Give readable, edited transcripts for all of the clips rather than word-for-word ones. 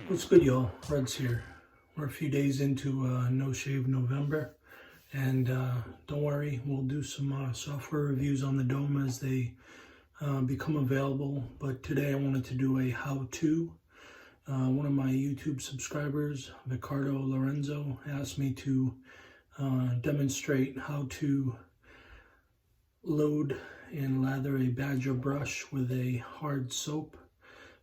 What's good, y'all? Red's here. We're a few days into No Shave November, and don't worry, we'll do some software reviews on the Dome as they become available. But today I wanted to do a how-to. One of my YouTube subscribers, Ricardo Lorenzo, asked me to demonstrate how to load and lather a badger brush with a hard soap.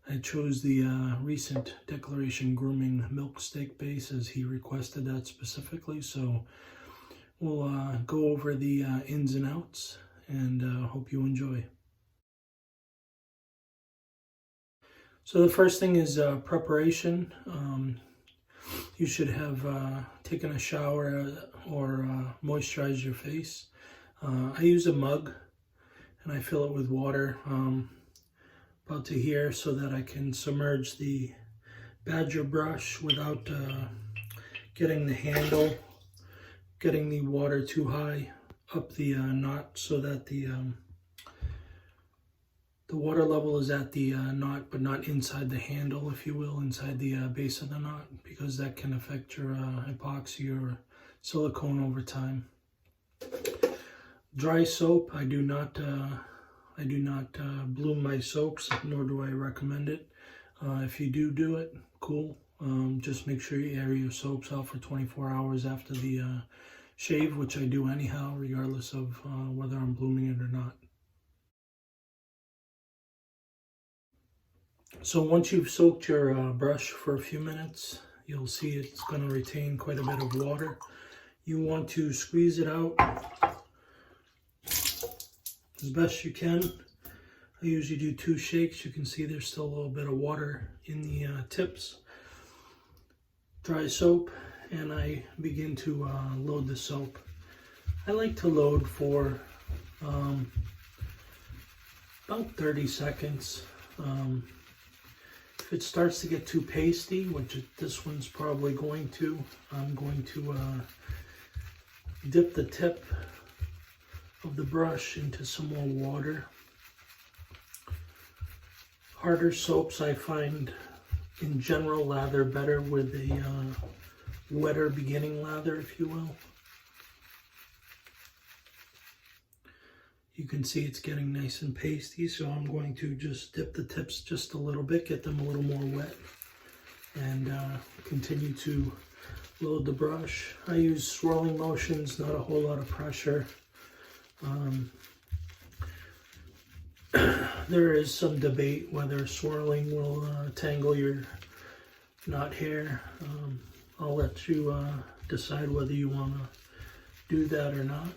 I chose the recent Declaration Grooming Milk Steak base as he requested that specifically. So we'll go over the ins and outs, and hope you enjoy. So the first thing is preparation. You should have taken a shower or moisturized your face. I use a mug and I fill it with water. About to here so that I can submerge the badger brush without getting the handle, getting the water too high up the knot, so that the water level is at the knot but not inside the handle, if you will, inside the base of the knot, because that can affect your epoxy or silicone over time. Dry soap, I do not bloom my soaps, nor do I recommend it. If you do it, cool. Just make sure you air your soaps out for 24 hours after the shave, which I do anyhow, regardless of whether I'm blooming it or not. So once you've soaked your brush for a few minutes, you'll see it's going to retain quite a bit of water. You want to squeeze it out as best you can. I usually do 2 shakes. You can see there's still a little bit of water in the tips. Dry soap, and I begin to load the soap. I like to load for about 30 seconds. If it starts to get too pasty, which this one's probably going to, I'm going to dip the tip of the brush into some more water. Harder soaps I find in general lather better with a wetter beginning lather, if you will. You can see it's getting nice and pasty, so I'm going to just dip the tips just a little bit, get them a little more wet, and continue to load the brush. I use swirling motions, not a whole lot of pressure. There is some debate whether swirling will tangle your knot hair. I'll let you decide whether you want to do that or not.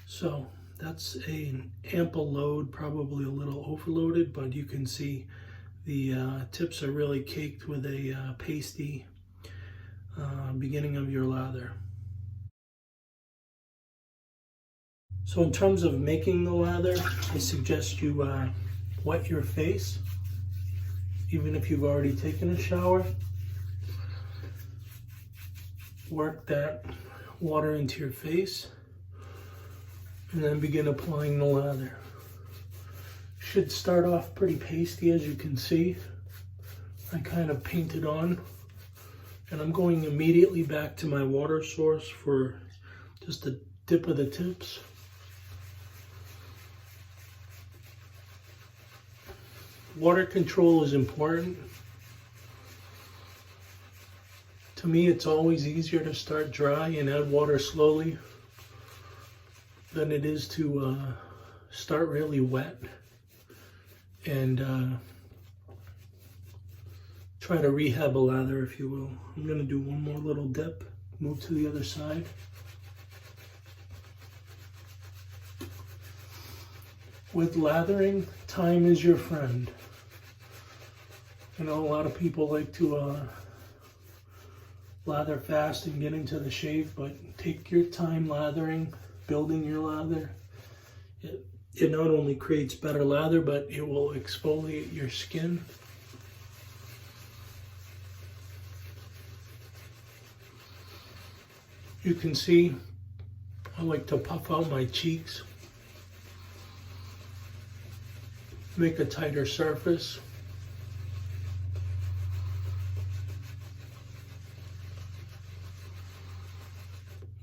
So that's an ample load, probably a little overloaded, but you can see the tips are really caked with a pasty beginning of your lather. So in terms of making the lather, I suggest you wet your face, even if you've already taken a shower. Work that water into your face, and then begin applying the lather. Should start off pretty pasty, as you can see. I kind of painted on, and I'm going immediately back to my water source for just a dip of the tips. Water control is important. To me, it's always easier to start dry and add water slowly than it is to start really wet and try to rehab a lather, if you will. I'm going to do one more little dip, move to the other side. With lathering, time is your friend. I know a lot of people like to lather fast and get into the shave, but take your time lathering, building your lather. It not only creates better lather, but it will exfoliate your skin. You can see I like to puff out my cheeks. make a tighter surface.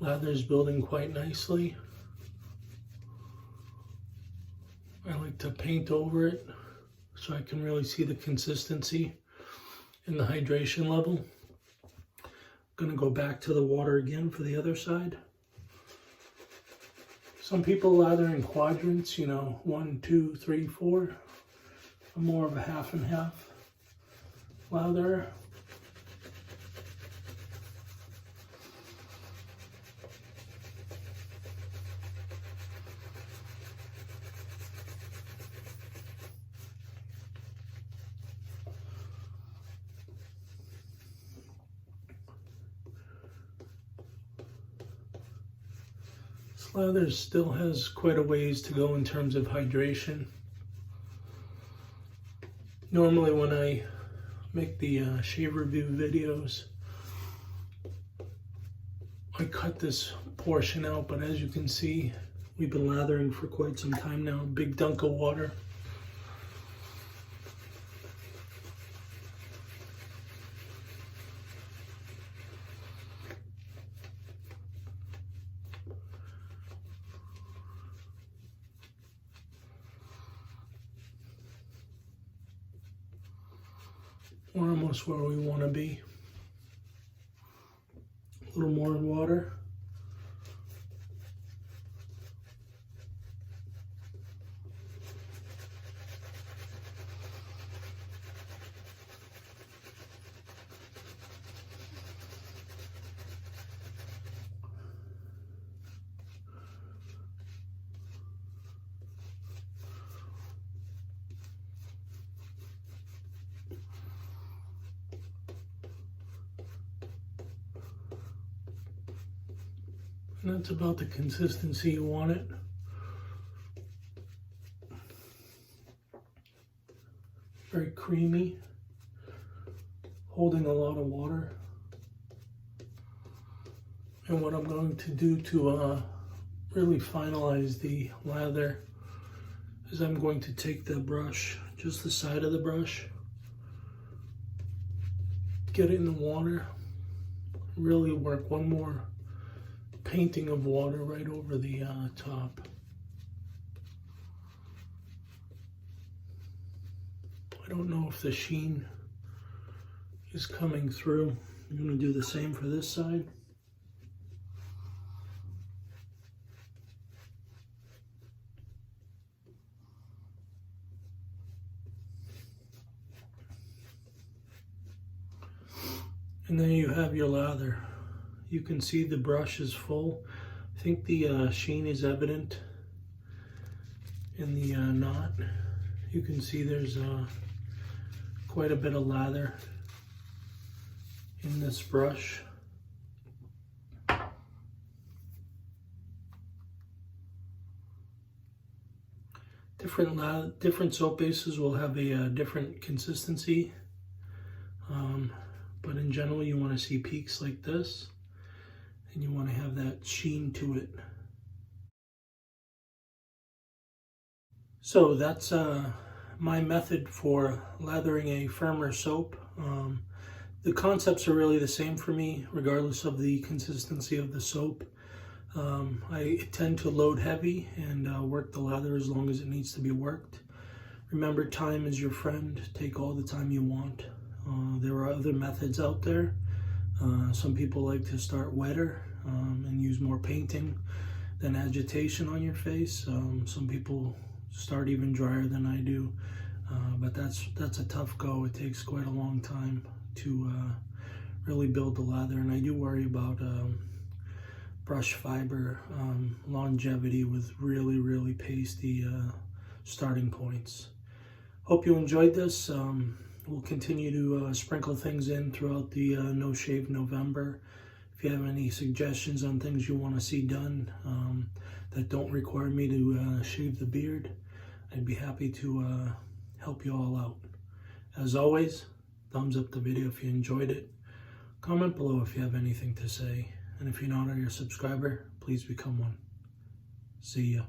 Lather's building quite nicely. I like to paint over it so I can really see the consistency and the hydration level. I'm going to go back to the water again for the other side. Some people lather in quadrants, 1, 2, 3, 4. I'm more of a half and half lather. This lather still has quite a ways to go in terms of hydration. Normally when I make the shave review videos, I cut this portion out, but as you can see, we've been lathering for quite some time now. A big dunk of water. We're almost where we want to be. A little more water. And that's about the consistency you want it. Very creamy, holding a lot of water. And what I'm going to do to really finalize the lather is I'm going to take the brush, just the side of the brush, get it in the water, really work one more painting of water right over the top. I don't know if the sheen is coming through. I'm going to do the same for this side. And then you have your lather. You can see the brush is full. I think the sheen is evident in the knot. You can see there's quite a bit of lather in this brush. Different soap bases will have a different consistency, but in general you want to see peaks like this. And you want to have that sheen to it. So that's my method for lathering a firmer soap. The concepts are really the same for me, regardless of the consistency of the soap. I tend to load heavy and work the lather as long as it needs to be worked. Remember, time is your friend. Take all the time you want. There are other methods out there. Some people like to start wetter and use more painting than agitation on your face. Some people start even drier than I do, but that's a tough go. It takes quite a long time to really build the lather, and I do worry about brush fiber longevity with really pasty starting points. Hope you enjoyed this. We'll continue to sprinkle things in throughout the No Shave November. If you have any suggestions on things you want to see done that don't require me to shave the beard, I'd be happy to help you all out. As always, thumbs up the video if you enjoyed it. Comment below if you have anything to say. And if you're not a subscriber, please become one. See ya.